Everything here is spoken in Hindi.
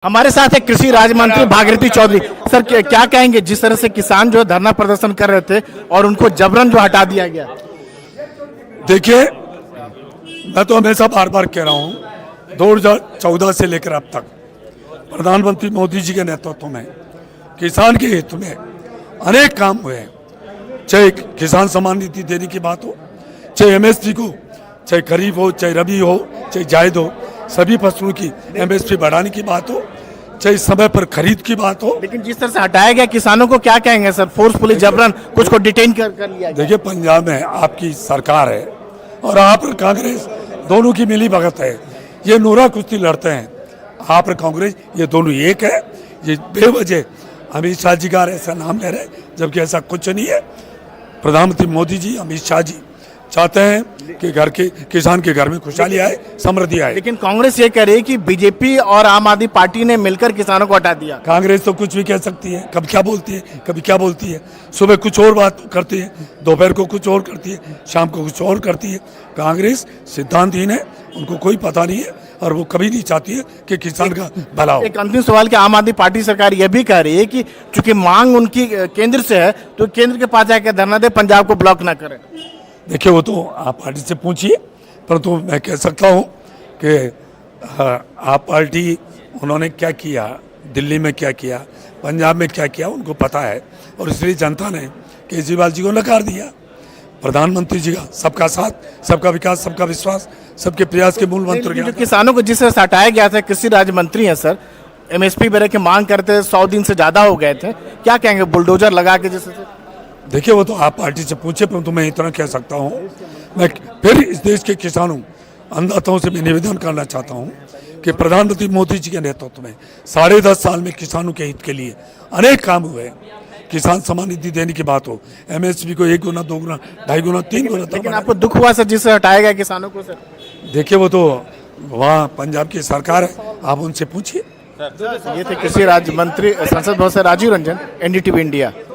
हमारे साथ है कृषि राज्य मंत्री भागीरथी चौधरी। सर क्या कहेंगे, जिस तरह से किसान जो है धरना प्रदर्शन कर रहे थे और उनको जबरन जो हटा दिया गया? देखिए, मैं तो हमेशा बार बार कह रहा हूँ 2014 से लेकर अब तक प्रधानमंत्री मोदी जी के नेतृत्व में किसान के हित में अनेक काम हुए हैं। चाहे किसान सम्मान निधि देने की बात हो, चाहे एमएसपी को, चाहे खरीफ हो, चाहे रबी हो, चाहे जायद हो, सभी फसलों की एमएसपी बढ़ाने की बात हो, चाहे समय पर खरीद की बात हो। लेकिन जिस तरह से हटाया गया किसानों को क्या कहेंगे सर? फोर्सफुली जबरन कुछ को डिटेन कर लिया गया। देखिए, पंजाब में आपकी सरकार है और आप और कांग्रेस दोनों की मिली भगत है। ये नोरा कुश्ती लड़ते हैं, आप और कांग्रेस, ये दोनों एक है। ये बेवजह अमित शाह जी का ऐसा नाम ले रहे हैं, जबकि ऐसा कुछ नहीं है। प्रधानमंत्री मोदी जी, अमित शाह जी चाहते हैं कि घर के किसान के घर में खुशहाली आए, समृद्धि आए। लेकिन कांग्रेस ये कह रही है कि बीजेपी और आम आदमी पार्टी ने मिलकर किसानों को हटा दिया। कांग्रेस तो कुछ भी कह सकती है, कब क्या बोलती है, कभी क्या बोलती है। सुबह कुछ और बात करती है, दोपहर को कुछ और करती है, शाम को कुछ और करती है। कांग्रेस सिद्धांतहीन है, उनको कोई पता नहीं है और वो कभी नहीं चाहती है कि किसान का भला हो। एक अंतिम सवाल कि आम आदमी पार्टी सरकार ये भी कह रही है कि चूंकि मांग उनकी केंद्र से है तो केंद्र के पास जाकर धरना दे, पंजाब को ब्लॉक ना करें। देखिए, वो तो आप पार्टी से पूछिए, परंतु मैं कह सकता हूँ कि आप पार्टी उन्होंने क्या किया, दिल्ली में क्या किया, पंजाब में क्या किया, उनको पता है। और इसलिए जनता ने केजरीवाल जी को नकार दिया। प्रधानमंत्री जी का सबका साथ, सबका विकास, सबका विश्वास, सबके प्रयास के मूल मंत्र जो किसानों को जिस तरह से हटाया गया था, कृषि राज्य मंत्री हैं सर, एमएसपी वगैरह की मांग करते 100 दिन से ज्यादा हो गए थे, क्या कहेंगे बुलडोजर लगा के जैसे? देखिए, वो तो आप पार्टी से पूछे, परंतु मैं इतना कह सकता हूँ, मैं फिर इस देश के किसानों अन्नदाताओं से मैं निवेदन करना चाहता हूँ कि प्रधानमंत्री मोदी जी के नेतृत्व में 10.5 साल में किसानों के हित के लिए अनेक काम हुए हैं। किसान सम्मान निधि देने की बात हो, एमएसपी को 1 गुना, 2 गुना, 2.5 गुना, 3 गुना। लेकिन आपको दुख हुआ सर जिससे हटाया गया किसानों को? सर देखिए, वो तो वहाँ पंजाब की सरकार है, आप उनसे पूछिए। ये थे कृषि राज्य मंत्री संसद भवन से राजीव रंजन, एनडीटीवी इंडिया।